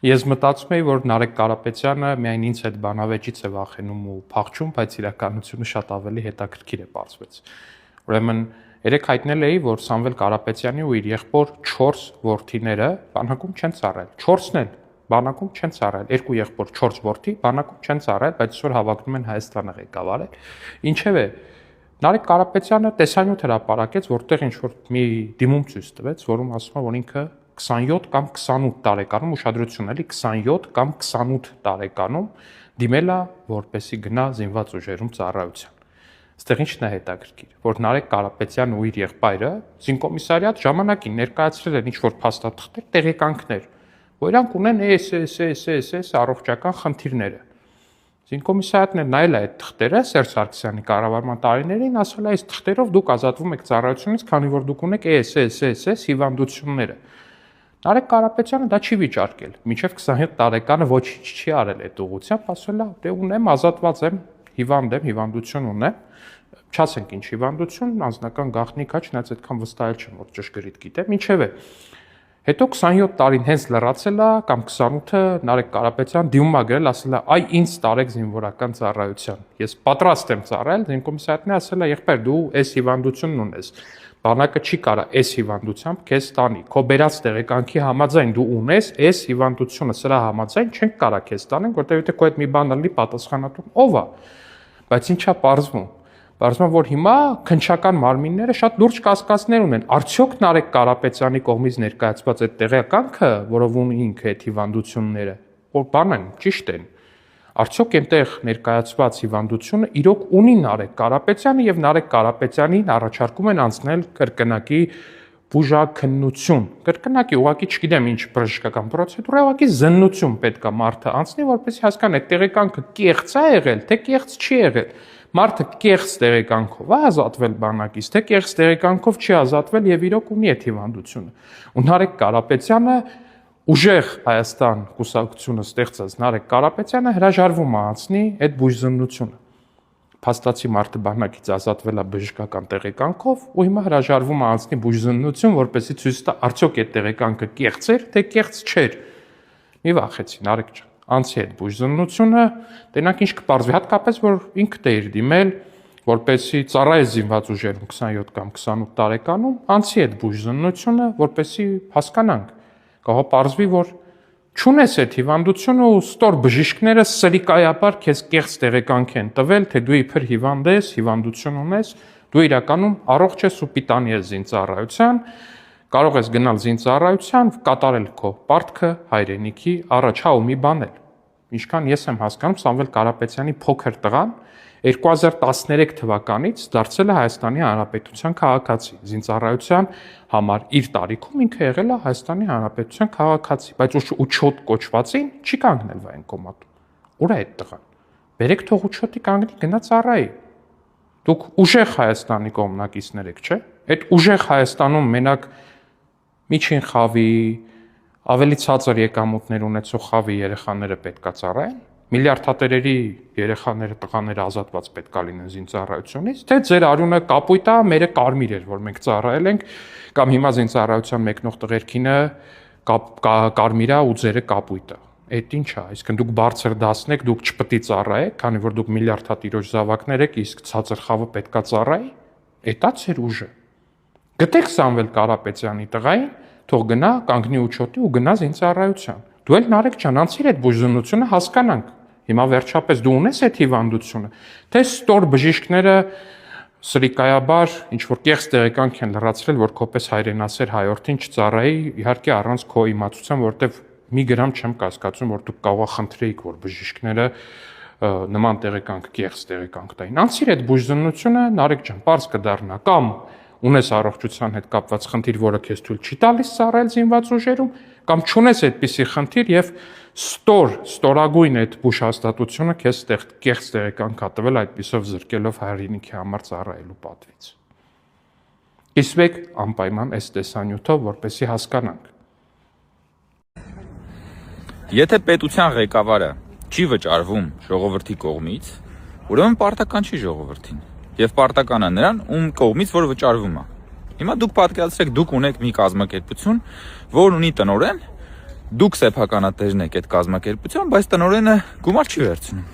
Ես մտածում եի, որ Նարեկ Կարապետյանը միայն ինձ հետ բանավեճից է վախենում ու փախչում, բայց իրականությունը շատ ավելի հետաքրքիր է պարզվեց։ Ուրեմն երեք հայտնել էի, որ Սամվել Կարապետյանի ու իր եղբոր 4 որդիները բանակում չեն ծառայել։ 4-ն էլ բանակում չեն ծառայել։ 2 եղբոր, 4 որդի բանակում չեն ծառայել, բայց այսօր հավակնում են Հայաստանը ղեկավարել։ Ինչևէ, Նարեկ Կարապետյանը տեսանյութ հրապարակեց, որտեղ ինչ-որ մի դիմում ցույց տվեց, որում ասում է, որ ինքը 27 կամ 28 տարեկանում, ուշադրություն էլի 27 կամ 28 տարեկանում դիմել է, որպեսի գնա զինված ուժերում ծառայության։ Այստեղ ինչն է հետաքրքիր, որ Նարեկ Կարապետյանն ու իր եղբայրը զինկոմիսարիատ ժամանակին ներկայացրել են ինչ-որ փաստաթղթեր, տեղեկանքներ, որ իրանք ունեն էս առողջական խնդիրները։ Զինկոմիսարիատն էլ նայել է այդ թղթերը Սերժ Սարգսյանի կառավարման տարիներին, ասել է, այս թղթերով դուք ազատվում եք ծառայությունից, քանի որ դուք ունեք էս հիվանդությունները։ Նարեկ Կարապետյանը դա չի վիճարկել, մինչև 27 տարեկանը ոչինչ չի արել այդ ուղղությամբ, ասել է, դե ունեմ, ազատված եմ, հիվանդ եմ, հիվանդություն ունեմ, չասենք ինչ հիվանդություն, անձնական գաղտնիք է, չնայած այդքան վստահել չեմ, որ ճշգրիտ գիտեմ, ինչևէ։ Հետո 27 տարին հենց լրացել է, կամ 28-ը Նարեկ Կարապետյան դիմում է գրել, ասել է, այ ինձ տարեք զինվորական ծառայության։ Ես պատրաստ եմ ծառայել, զինկոմիսարիատն ասել է, եղբայր, դու այս հիվանդությունն ունես։ Բանակը չի կարա այս հիվանդությամբ քեզ տանի։ Քո բերած տեղեկանքի համաձայն դու ունես այս հիվանդությունը, սրա համաձայն չենք կարա քեզ տանենք, որտեղ եթե քո այդ մի բան լինի պատասխանատուն ով է։ Բայց ինչա պարզվում։ Պարզվում է, որ հիմա քննչական մարմինները շատ լուրջ կասկածներ ունեն։ Արդյոք Նարեկ Կարապետյանի կողմից ներկայացված այդ տեղեկանքը, որով ունի ինքը այդ հիվանդությունները, որ բան են, ճիշտ են։ Արդյոք այնտեղ ներկայացված հիվանդությունը իրոք ունի Նարեկ Կարապետյանը եւ Նարեկ Կարապետյանին առաջարկում են անցնել կրկնակի բուժաքննություն։ Կրկնակի, ուղղակի չգիտեմ ինչ բժշկական պրոցեդուրա, ուղղակի զննություն պետք է մարդը անցնի, որպեսզի հասկանա այդ տեղեկանքը կեղծ է եղել, թե կեղծ չի եղել։ Մարդը կեղծ տեղեկանքով է ազատվել բանակից, թե կեղծ տեղեկանքով չի ազատվել եւ իրոք ունի այդ հիվանդությունը։ Ու Նարեկ Կարապետյանը ուժեղ Հայաստան կուսակցությունը ստեղծած Նարեկ Կարապետյանը հրաժարվում է անցնի այդ բուժզննությունը։ Փաստացի մարդը բանակից ազատվել է բժշկական տեղեկանքով ու հիմա հրաժարվում է անցնի բուժզննություն, որպեսզի ցույց տա արդյոք այդ տեղեկանքը կեղծ էր, թե կեղծ չէր։ Մի վախեցի, Նարեկ ջան, անցի այդ բուժզննությունը, տենակ ինչ կպարզվի, հատկապես որ ինքդ է իր դիմել, որպեսզի ծառայի զինված ուժերում 27 կամ 28 տարեկանում, անցի այդ բուժզննությունը, որպեսզի հասկանանք։ Կարող պարզվի, որ չունես այդ հիվանդությունը ու ստոր բժիշկները սրիկայաբար քեզ կեղծ տեղեկանք են տվել, թե դու իբր հիվանդ ես, հիվանդություն ունես, դու իրականում առողջ ես ու պիտանի ես զինծառայության, կարող ես գնալ զինծառայության, կատարել քո պարտքը հայրենիքի առաջ, հա ու մի բան էլ։ Ինչքան ես եմ հասկանում, Սամվել Կարապետյանի փոքր տղան 2013 թվականից դարձել է Հայաստանի Հանրապետության քաղաքացի, զինծառայության համար իր տարիքում ինքը եղել է Հայաստանի Հանրապետության քաղաքացի, բայց ուչոտ կոչվածին չի կանգնել վայնկոմատում։ Ուր է այդ տղան։ Բերեք թող ուչոտի կանգնի, գնա ծառայի։ Դուք ուժեղ Հայաստանի կողմնակիցներ եք, չէ՞։ Այդ ուժեղ Հայաստանում մենակ միջին խավի, ավելի ցածր եկամուտներ ունեցող խավի երեխաները պետքա ծառայեն։ Միլիարդատերերի երեխաները, տղաները ազատված պետք է լինեն զինծառայությունից, թե ձեր արյունը կապույտ է, մերը կարմիր էր, որ մենք ծառայել ենք, կամ հիմա զինծառայության մեկնող տղերքինը կարմիր է ու ձերը կապույտ է։ Այդ ինչ է, այսինքն դուք բարձր դասն եք, դուք չպետք է ծառայեք, քանի որ դուք միլիարդատիրոջ զավակներ եք, իսկ ցածր խավը պետք է ծառայի։ Էտա ձեր ուժը։ Գտեք Սամվել Կարապետյանի տղային, թող գնա, կանգնի ուչոտի ու գնա զինծառայության։ Դու էլ Նարեկ ջան, անցիր այդ բուժզննությունը, հասկանանք։ Հիմա վերջապես դու ունես այդ հիվանդությունը, թե ստոր բժիշկները սրիկայաբար ինչ որ կեղծ տեղեկանք են լրացրել, որ քոպես հայրենասեր հայորդին չծառայի, իհարկե առանց քո իմացության, որովհետև մի գրամ չեմ կասկածում, որ դուք կարող խնդրեիք, որ բժիշկները նման տեղեկանք, կեղծ տեղեկանք տային։ Անցիր այդ բուժզննությունը, Նարեկ ջան, պարզ կդառնա, կամ ունես առողջության հետ կապված խնդիր, որը քեզ թույլ չի տալիս ծառայել զինված ուժերում, կամ չունես այդպիսի խնդիր եւ ստորագույն այդ բուժհաստատությունը քեզ կեղծ տեղեկանք ա տվել այդպիսով զրկելով հայրենիքի համար ծառայելու պատվից։ Իսվեք անպայման այս տեսանյութով, որպեսզի հասկանանք։ Եթե պետության ղեկավարը չի վճարվում ժողովրդի կողմից, ուրեմն պարտական չի ժողովրդին։ Եվ պարտականը նրան, ում կողմից որ վճարվում է։ Հիմա դուք պատկերացրեք, դուք ունեք մի կազմակերպություն, որն ունի տնօրեն, Դուք սեփականատերն եք այդ կազմակերպության, բայց տնօրենը գումար չի վերցնում։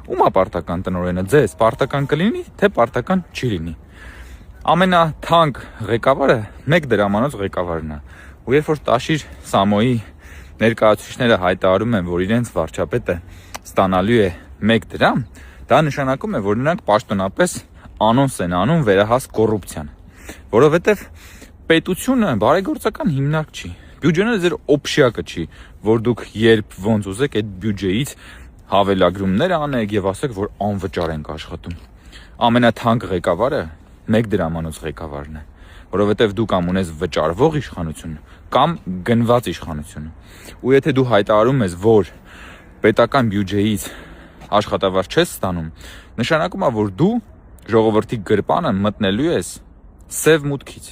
Ում է պարտական տնօրենը, ձեզ պարտական կլինի, թե պարտական չի լինի։ Ամենաթանկ ղեկավարը մեկ դրամանոց ղեկավարն է։ Ու երբ որ Տաշիր Սամոյի ներկայացուցիչները հայտարարում են, որ իրենց վարչապետը ստանալու է 1 դրամ, դա նշանակում է, որ նրանք պաշտոնապես անոնս են անում վերահաս կոռուպցիան, որովհետև պետությունը բարեգործական հիմնարկ չի։ Բյուջեն ձեր օբշյակը չի, որ դուք երբ ոնց ուզեք այդ բյուջեից հավելագրումներ անեք եւ ասեք, որ անվճար ենք աշխատում։ Ամենաթանկ ղեկավարը 1 դրամանոց ղեկավարն է, որովհետև դու կամ ունես վճարվող իշխանություն կամ գնված իշխանություն։ Ու եթե դու հայտարարում ես, որ պետական բյուջեից աշխատավարձ չես ստանում, նշանակում է, որ դու ժողովրդի գրպանը մտնելու ես սև մուտքից։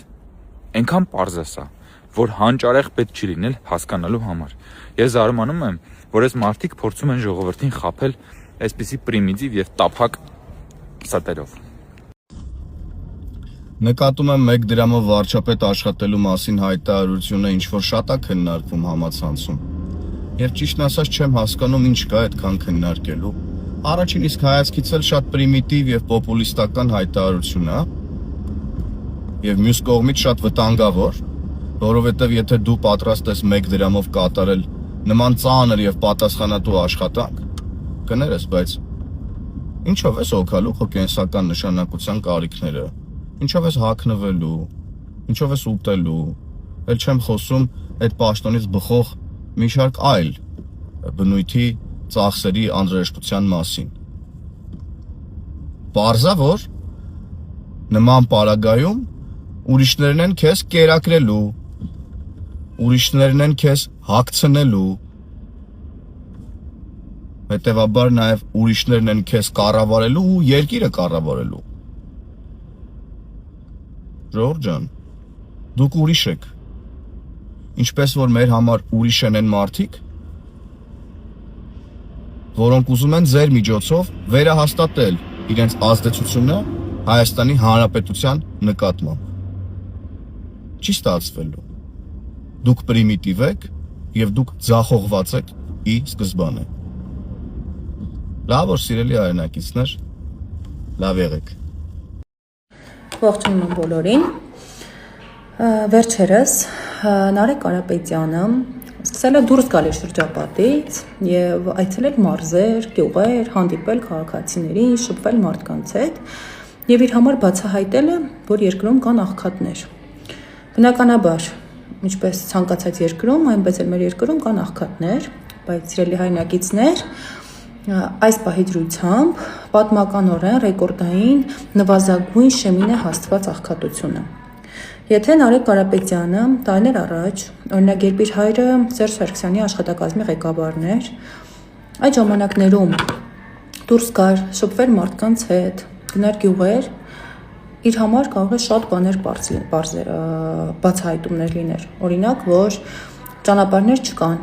Այնքան պարզ է սա, որ հանճարեղ պետք չի լինել հասկանալու համար։ Ես զարմանում եմ, որ այս մարդիկ փորձում են ժողովրդին խաբել այսպիսի պրիմիտիվ եւ տափակ սատերով։ Նկատում եմ 1 դրամով վարչապետ աշխատելու մասին հայտարարությունը ինչ-որ շատ է քննարկվում համացանցում։ Եվ ճիշտն ասած չեմ հասկանում ինչ կա այդքան քննարկելու։ Առաջին իսկ հայացքից էլ շատ պրիմիտիվ եւ պոպուլիստական հայտարարություն է։ Եվ մյուս կողմից շատ վտանգավոր, որովհետեւ եթե դու պատրաստ ես 1 դրամով կատարել նման ծանր եւ պատասխանատու աշխատանք, կներես, բայց ինչով ես օգալու քո կենսական նշանակության կարիքները։ Ինչով ես հագնվելու, ինչով ես ուտելու, էլ չեմ խոսում այդ պաշտոնից բխող մի շարք այլ բնույթի ծախսերի անհրաժեշտության մասին։ Պարզա որ նման պարագայում ուրիշներն են քեզ կերակրելու, ուրիշներն են քեզ հագցնելու, հետևաբար նաև ուրիշներն են քեզ կառավարելու ու երկիրը կառավարելու։ Ժողովուրդ ջան, դուք ուրիշ եք, ինչպես որ մեր համար ուրիշ են այն մարդիկ, որոնք ուզում են ձեր միջոցով վերահաստատել իրենց ազդեցությունը Հայաստանի Հանրապետության նկատմամբ։ Չի ստացվելու։ Դուք պրիմիտիվ եք եւ դուք ձախողված եք ի սկզբանե։ Լավ որ սիրելի հայրենակիցներ, լավ եղեք։ Ողջունում եմ բոլորին։ Վերջերս Նարեկ Կարապետյանը սկսել է դուրս գալ իր շրջապատից եւ այցելել մարզեր, գյուղեր, հանդիպել քաղաքացիներին, շփվել մարդկանց հետ եւ իր համար բացահայտել է, որ երկրում կան աղքատներ։ Բնականաբար, ինչպես ցանկացած երկրում, այնպես էլ մեր երկրում կան աղքատներ, բայց սիրելի հայրենակիցներ, այս պահի դրությամբ պատմականորեն ռեկորդային նվազագույն շեմին է հասցված աղքատությունը։ Եթե Նարեկ Կարապետյանը տարիներ առաջ, օրինակ երբ իր հայրը Սերժ Սարգսյանի աշխատակազմի ղեկավարն էր, այդ ժամանակներում դուրս գար, շփվեր մարդկանց հետ, գնար գյուղեր, իր համար կարող է շատ բաներ բացահայտումներ լիներ։ Օրինակ, որ ճանապարհներ չկան,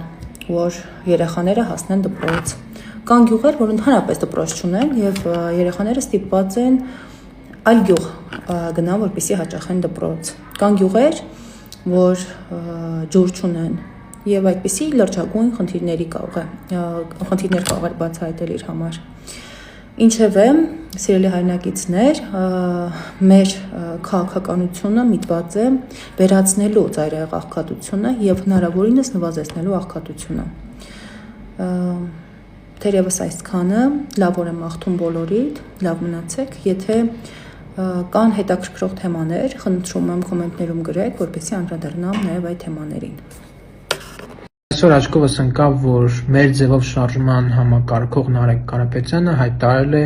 որ երեխաները հասնեն դպրոց։ Կան գյուղեր, որ ընդհանրապես դպրոց չունեն եւ երեխաները ստիպված են այլ գյուղ գնան, որպեսզի հաճախեն դպրոց։ Կան գյուղեր, որ ջուր չունեն եւ այդպիսի լրջագույն խնդիրներ կարող է բացահայտել իր համար։ Ինչևէ, սիրելի հայրենակիցներ, մեր քաղաքականությունը միտված է վերացնելու ծայրահեղ աղքատությունը եւ հնարավորինս նվազեցնելու աղքատությունը։ Թերևս այսքանը, լավ օր եմ աղթում բոլորիդ, լավ մնացեք, եթե կան հետաքրքրող թեմաներ, խնդրում եմ կոմենտներում գրեք, որպեսզի անդրադառնամ նաև այդ թեմաներին։ Այսօր աչքովս ընկավ, որ մեր ձևով շարժման համակարգող Նարեկ Կարապետյանը հայտարարել է,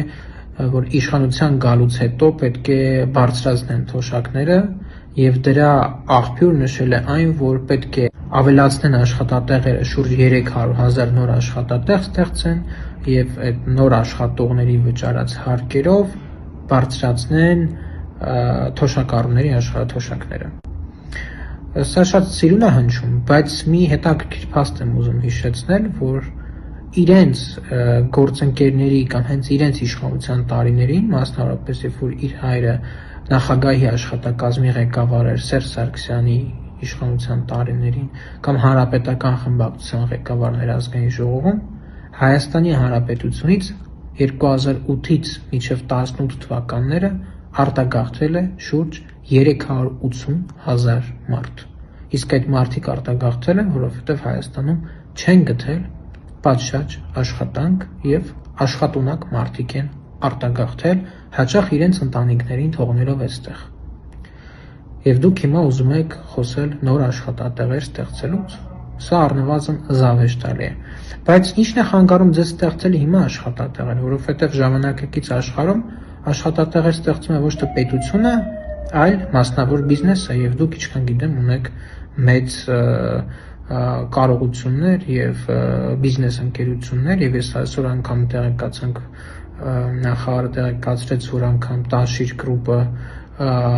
որ իշխանության գալուց հետո պետք է բարձրացնեն թոշակները եւ դրա աղբյուր նշել է այն, որ պետք է ավելացնեն աշխատատեղերը, շուրջ 300,000 նոր աշխատատեղ ստեղծեն եւ այդ նոր աշխատողների վճարած հարկերով բարձրացնեն թոշակառուների աշխատաթոշակները։ Սա շատ սիրուն է հնչում, բայց մի հետաքրքիր փաստ եմ ուզում հիշեցնել, որ իրենց գործընկերների կամ հենց իրենց իշխանության տարիներին, մասնավորապես երբ որ իր հայրը նախագահի աշխատակազմի ղեկավար էր Սերժ Սարգսյանի իշխանության տարիներին կամ հանրապետական խմբակցության ղեկավարներ ազգային ժողովում, Հայաստանի Հանրապետությունից 2008-ից մինչև 18 թվականները արտագաղթել է շուրջ 380,000 մարդ։ Իսկ այդ մարդիկ արտագաղթել են, որովհետև Հայաստանում չեն գտել պատշաճ աշխատանք եւ աշխատունակ մարդիկ են արտագաղթել, հաճախ իրենց ընտանիքներին թողնելով այստեղ։ Եվ դուք հիմա ուզում եք խոսել նոր աշխատատեղեր ստեղծելուց։ Սա առնվազն զավեշտալի է։ Բայց ի՞նչն է խանգարում ձեզ ստեղծել հիմա աշխատատեղեր, որովհետև ժամանակակից աշխարհում աշխատատեղեր ստեղծում է ոչ թե պետությունը, այլ մասնավոր բիզնեսը, եւ դուք ինչքան գիտեմ ունեք մեծ կարողություններ եւ բիզնես ընկերություններ, եւ ես այսօր անգամ տեղեկացանք, նախարարը տեղեկացրեց, որ անգամ Տաշիր գրուպը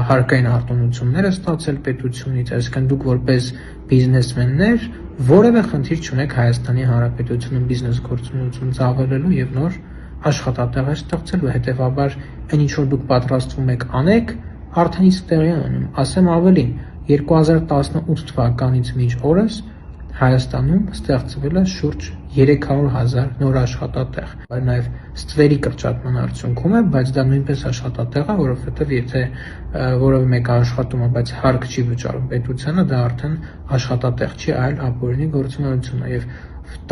հարկային արտոնություններ է ստացել պետությունից, այսինքն դուք որպես բիզնեսմեններ որևէ խնդիր չունեք Հայաստանի Հանրապետությունում բիզնես գործունեություն ծավալելու եւ նոր աշխատատեղեր ստեղծելու, հետեւաբար այն ինչ որ դուք պատրաստվում եք անեք, արդեն իսկ տեղի ունենում։ Ասեմ ավելին, 2018 թվականից մինչ օրս Հայաստանում ստեղծվել է շուրջ 300,000 նոր աշխատատեղ, բայց նաև ստվերի կրճատման արդյունքում է, բայց դա նույնպես աշխատատեղ է, որովհետև եթե որևէ մեկը աշխատում է, բայց հարկ չի վճարում պետությանը, դա արդեն աշխատատեղ չի, այլ ապօրինի գործունեություն է, եւ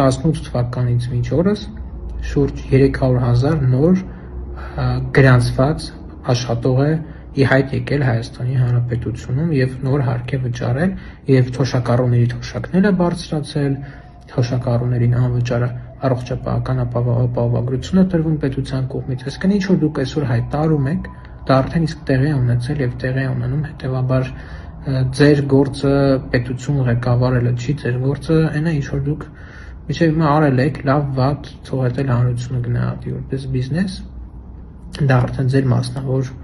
18 թվականից մինչ օրս շուրջ 300,000 նոր գրանցված աշխատող է ի հայտ եկել Հայաստանի Հանրապետությունում եւ նոր հարկ է վճարել եւ թոշակառուների թոշակները բարձրացել, թոշակառուներին անվճար առողջապահական ապահովագրություն է տրվում պետության կողմից, այսինքն ինչ որ դուք այսօր հայտարարում եք, դա արդեն իսկ տեղի է ունեցել եւ տեղի է ունենում, հետեւաբար ձեր գործը պետություն ղեկավարելը չի, ձեր գործը այն է ինչ որ դուք մինչեւ հիմա արել եք, լավ, վատ, թող հետել հանրությունը գնահատի որպես բիզնես, դա արդեն ձեր մասնավոր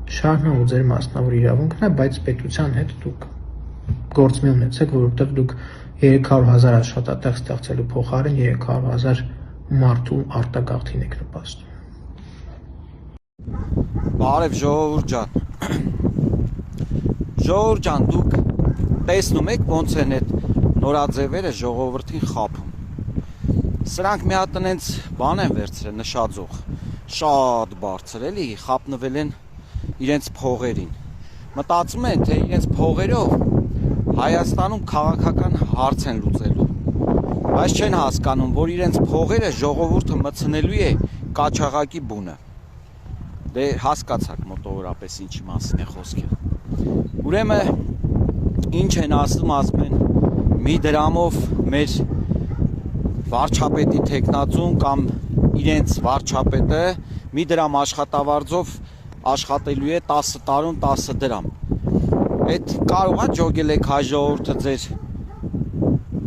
շահն ու ձեր մասնավոր իրավունքն է, բայց պետության հետ դուք գործ մի ունեցեք, որովհետև դուք 300,000 աշխատատեղ ստեղծելու փոխարեն 300,000 մարդու արտագաղթին եք նպաստում։ Բարև ժողովուրդ ջան։ Ժողովուրդ ջան, դուք տեսնում եք ոնց են այդ նորաձևերը ժողովրդին խաբում։ Սրանք մի հատ այնց բան են վերցրել նշաձող, շատ բարձր էլի, խապնվել են իրենց փողերին։ Մտածում են, թե իրենց փողերով Հայաստանում քաղաքական հարց են լուծելու։ Բայց չեն հասկանում, որ իրենց փողերը ժողովուրդը մտցնելու է կաչաղակի բունը։ Դե հասկացաք մոտավորապես ինչի մասին է խոսքը։ Ուրեմն ինչ են ասում են, մի դրամով մեր վարչապետի տեխնացուն կամ իրենց վարչապետը մի դրամ աշխատավարձով աշխատելու է 10 տարում 10 դրամ։ Այդ կարող է ջոգել եք հայ ժողովուրդը ձեր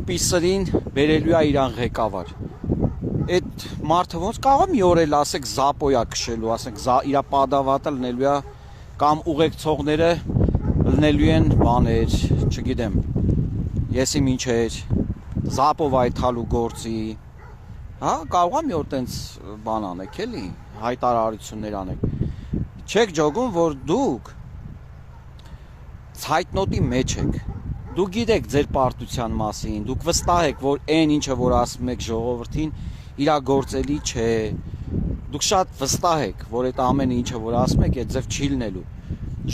պիսրին բերելու է իրան ղեկավար։ Այդ մարդը ոնց կարող է մի օր էլ ասեք զապոյա քշելու, ասենք իրա падավատը լինելու է կամ ուղեկցողները լինելու են բաներ, չգիտեմ, եսի ինչեր, զապով այթալու գործի։ Հա, կարող է մի օր տենց բան անեք, էլի, հայտարարություններ անեք։ Չեք ջոգում, որ դուք ցայտնոտի մեջ եք, դուք գիտեք ձեր պարտության մասին, դուք վստահ եք, որ այն ինչը որ ասում եք ժողովրդին իրագործելի չէ, դուք շատ վստահ եք, որ այդ ամեն ինչը որ ասում եք այդ ձև չի լինելու,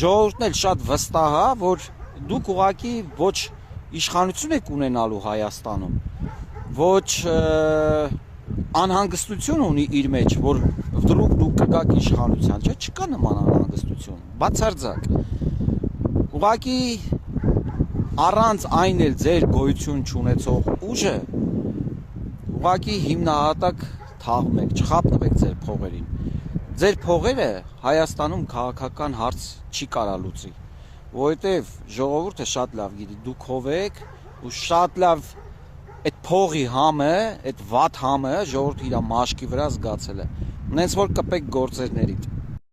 ժողովուրդն էլ շատ վստահ է, որ դուք ուղղակի ոչ իշխանություն եք ունենալու Հայաստանում, ոչ անհանգստություն ունի իր մեջ, որ դուք կգաք իշխանության, չէ, չկա նման անհանգստություն, բացարձակ։ Ուղղակի առանց այն էլ ձեր գոյություն չունեցող ուժը, ուղղակի հիմնահատակ թաղում եք, չխապնվեք ձեր փողերին։ Ձեր փողերը Հայաստանում քաղաքական հարց չի կարա լուծի, որովհետև ժողովուրդը շատ լավ գիտի, դուք ով եք ու շատ լավ այդ փողի համը, այդ վատ համը ժողովուրդը իր մաշկի վրա զգացել է։ Նենց որ կպեք գործերներիդ։